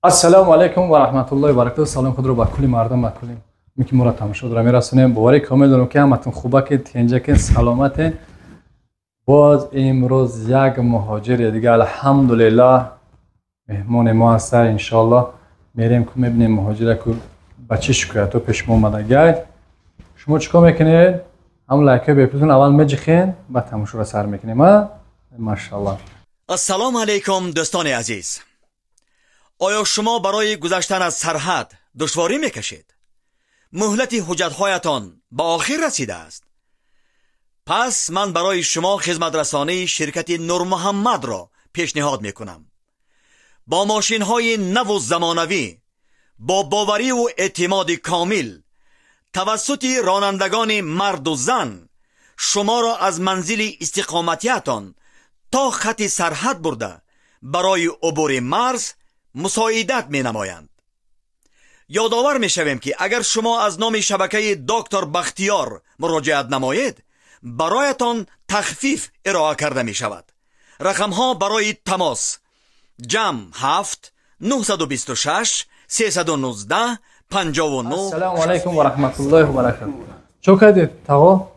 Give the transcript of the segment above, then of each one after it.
السلام علیکم و رحمت الله و برکاته. سلام خود رو با کلی مردم و کلی میکی مرا تماشا دارم میرسونیم. باوری کامل دارم که همتون خوبه که تینجا که سلامت. باز امروز یک مهاجر دیگه الحمدلله مهمان ما هست. ان شاء الله میریم که میبینیم مهاجر که بچه شکایتو پیش ما اومده. گاید شما چیکار میکنید؟ همون لایک بپیتون اول میجخین بعد تماشا رو سر میکنیم. ماشاءالله. السلام علیکم دوستان عزیز. آیا شما برای گذشتن از سرحد دشواری میکشید؟ مهلت حجت‌هایتان به آخر رسیده است. پس من برای شما خدمت رسانی شرکت نور محمد را پیشنهاد میکنم. با ماشین‌های نو و زمانوی، با باوری و اعتماد کامل، توسط رانندگان مرد و زن، شما را از منزل استقامتیتان تا خط سرحد برده برای عبور مرز مساعدت می نمایند. یادآور می شویم که اگر شما از نام شبکه دکتر بختیار مراجعت نمایید، برایتان تخفیف ارائه کرده می شود. رقم ها برای تماس: جمع 7 926 319 59. السلام علیکم و رحمت الله و برکاته. چو کردید تاغا؟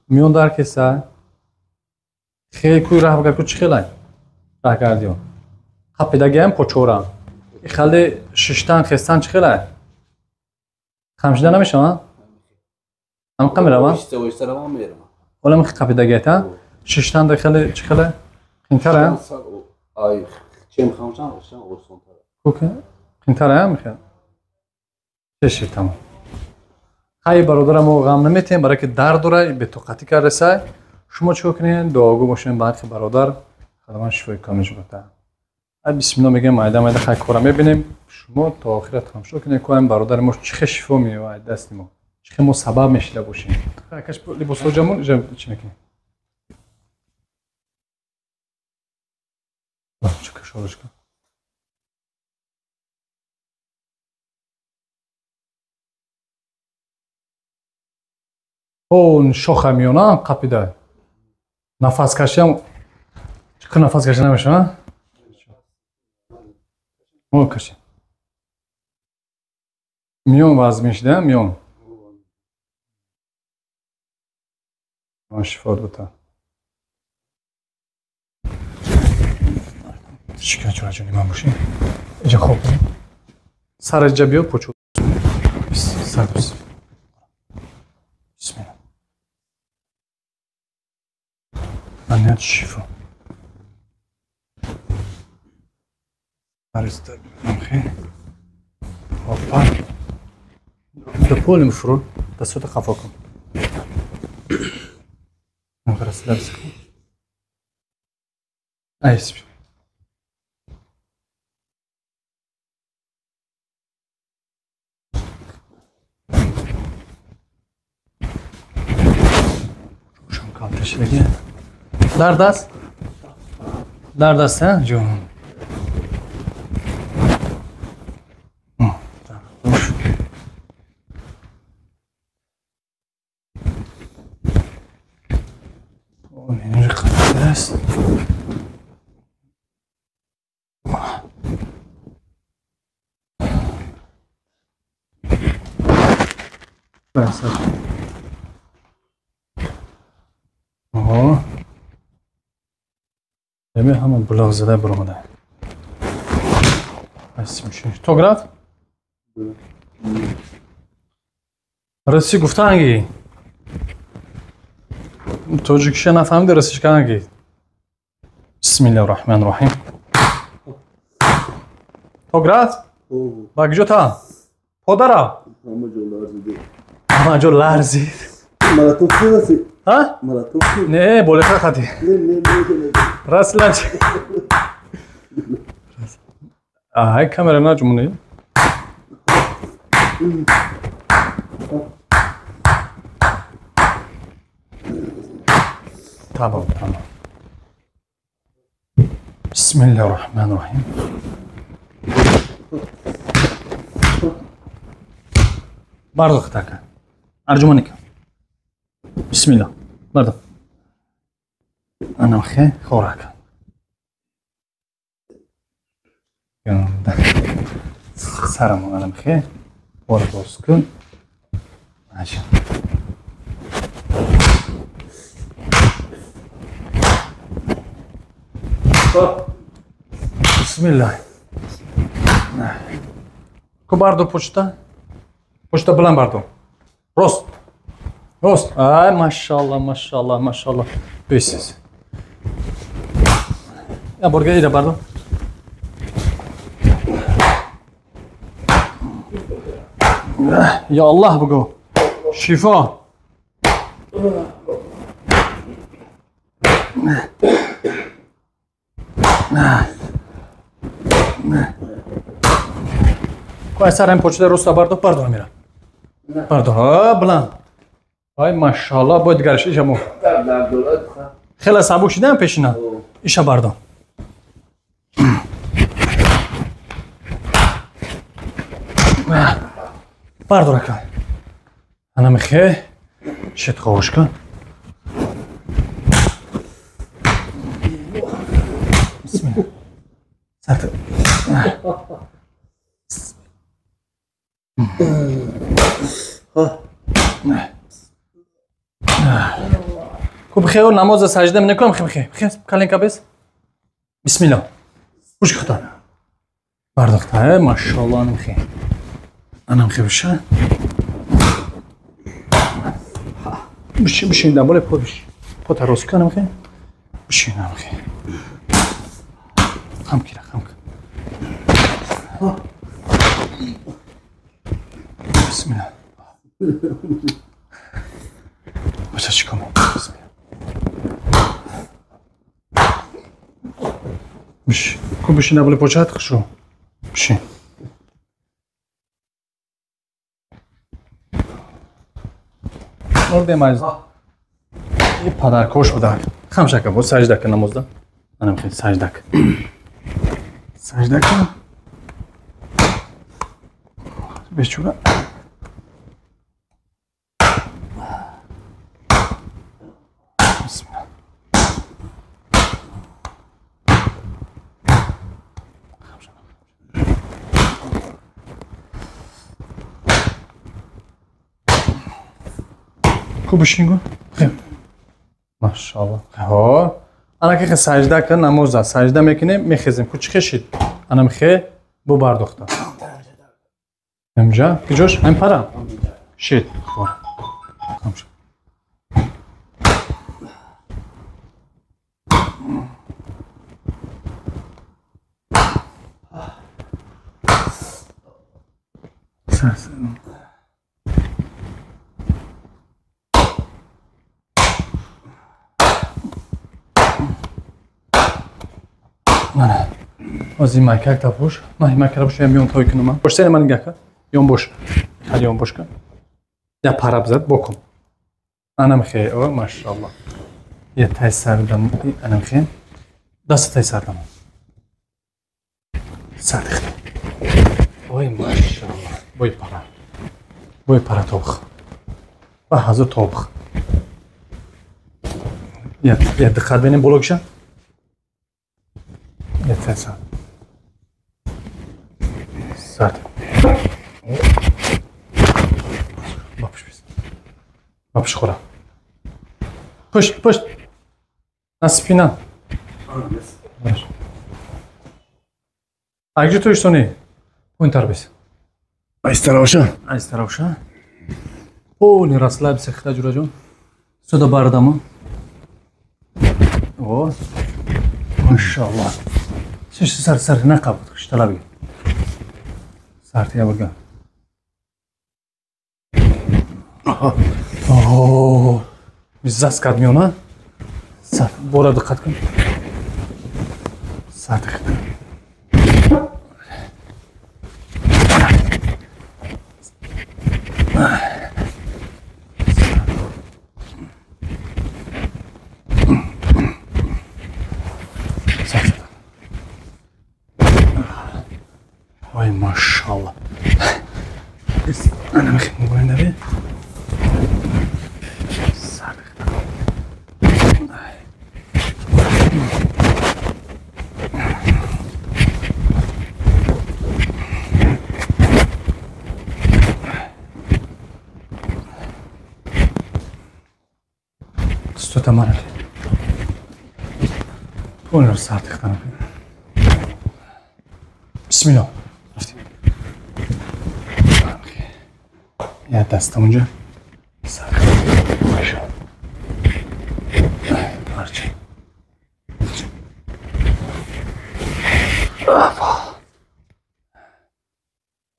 میون در کسا خیلی کوی راه بگه کوچ خیلی راه کردیو خپیدگی هم پچورم خیلی ششتن خستن چه خیلی خمشده نمیشه ها؟ هم کمیره ما؟ ولی من خپیدگی تا ششتن خیلی چه خیلی خینتره؟ اوکی خینتره هم میخواد چشی تمام. خیلی برادرم و غم نمیتیم برای که درد داره به طاقتی که رسه. شما چیکار کنین؟ دعاگو باشین بعد که برادر خداوند شفای کاملش بده. بسم الله میگم مایده خیلی کارا میبینیم. شما تا آخر تماشا کنین که این برادر ما چه شفا میوه دست ما چه ما سبب میشله باشین. کاش لباسو جمون چی میکنین؟ چه کشورش کن؟ اون شوخه میونه قپیده نفس کشیم چه نفس کشی نمیشه ها؟ اون کشیم میون وزن میشده میون شفاد بوده چیکار چرا جونی من باشیم اینجا خوب سر از جا بیاد پچود سر بس بسم الله منیت شفا عرض خیلی هاپا ده پول مفرول دستوت خفا کن نخرست لبس کن ایس بیم شون کالتش بگه درد است؟ درد است ها جون اینجا خیلی است بس آها ببین همون بلاغ زده برامده بس میشه تو گرفت؟ رسی گفته هنگی توجیکشه نفهمیده رسیش که هنگی بسم الله الرحمن الرحیم تو گرفت؟ با کجا تا؟ پادره؟ همه جو لرزید مراتب چی رسید؟ ها؟ مراتب چی؟ نه بولکه خطی نه رسلا چی؟ های کامera نه جمونه تمام تمام بسم الله الرحمن الرحیم برضو خطا کن ارجمانی کن بسم الله برضو انا خیلی خوراک yanımda. Sarım hanım ki. Orada olsun. Aşağı. Bismillah. Ko bardo почта? Почта bilan bardo. Rost. Rost. Ay maşallah maşallah maşallah. Büyüsüz. Ya buraya ida bardo. Ya Allah bu go. Şifa. Quai sarem počte rosta bardo pardon mira. Pardon. Ha bilan. Ay maşallah bu edgarش işe mu. خیلی سبک شدم پیشینا. ایشا بردم. بردار کن. انا میخه شت خوش کن. بسم الله. سرت. خب خیال نماز سجده نکنم خیلی کلین کبیس بسم الله خوش خدا برداخته ماشاءالله انم خیلی بشه بشین دنبال پا بشین پا تراز کنم خیلی بشین هم خیلی خم کن بسم الله بچه چی کنم بسم الله بشین خوب بشین دنبال پاچت خوشو بشین نورده مایز یه پدرکش بودن خمشکه بود سجده کن نمازده منم خیلی سجده کن بشوره بسم الله خوب بشین کن خیلی ماشاءالله ها انا که سجده کن نمازده سجده میکنه میخیزیم کوچی خشید انا میخی بو برداخته امجا کجاش هم پرم شید خور همشا نه از این مایکر تا پوش نه این مایکر پوش میون توی کنم باش سر من گکه یون باش خیلی یون باش کن یا پراب زد بکن انم خیلی او ماشاءالله یه تای سردم انم خیلی دست تای سردم سرد خیلی وای ماشاءالله بوی پرا توبخ و hazır توبخ ya dikkat benim blokşa yeter sen sert Bapiş khora push na spina a gdzie to już to nie pointar bez айстаравша о не расслабься хта жураҷон сюда бардама о машаллоh сар нақаб шталаби сарти бурга о мизас кадмиона сар бора диққат кун сар Ay maşallah. Ana bakayım bu ne be? Sadık. سوتا من اون رو سرد کنم. بسم الله. رفتیم. یه دستم اونجا سرد کنم. باشم. برچه.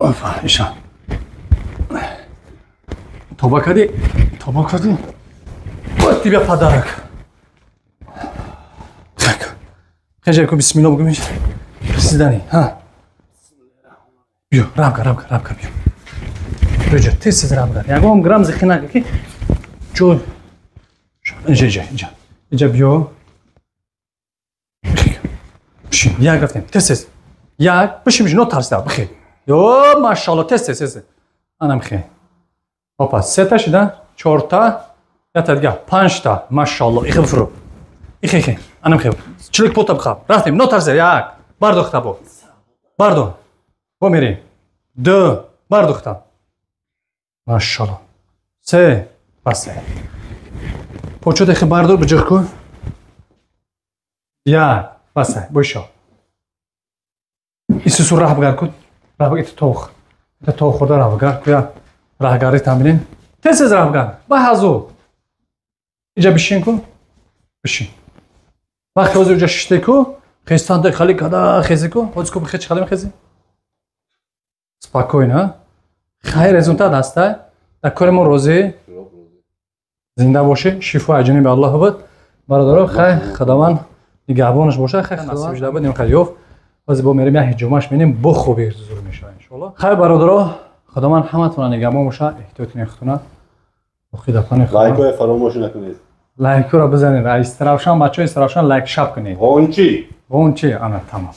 آفا ایشان. توبه کردی؟ باید بیا پدرک. خیلی کو بسم الله بگو میشه. رسیدنی ها. بیا رام کن بیا. بیا تیز رام کن. یکم گرم زخینه کی؟ جو. اینجا بیا. بشین یک رفتیم تیز. یک بشین نو ترس دار بخیر. یو ماشاءالله تیز. آنم خیر. هاپا 3 تا شدن 4 تا یا تا دیگه 5 تا ماشاءالله ایخ بفرو ایخ انم خیب چلک پوتا بخواب رفتیم نو ترسه یک بردوخته بردو میریم 2 بردوخته ماشاءالله 3 بسه پوچو دیخ بردو بجخ کن یا بسه بایشا ایسی سو راه بگر کن راه بگر توخ خورده راه بگر کن راهگاری تمرین تیز راه بگر با هزو اینجا بشین کن بشین وقتی حضور اینجا ششته کو خیستان ده خالی کدا خیزی کو حضور کو بخیچ خالی میخیزی سپاکوین خیر رزونتا دسته در کارمون روزی زنده باشه شفا عجنی به الله بود برادرها خیر خداوند نگهبانش باشه خیر نصیب شده بود نمیخواد یوف باز با میریم یه جمعش می‌بینیم با خوبی زور میشه ان شاء الله خیر برادرها خداوند همتون نگهبان باشه احتیاط نختونه خداوند لایک فراموش نکنید لایک رو بزنید استراحشان بچه‌ها استراحشان لایک شاب کنید غونچی آنا تمام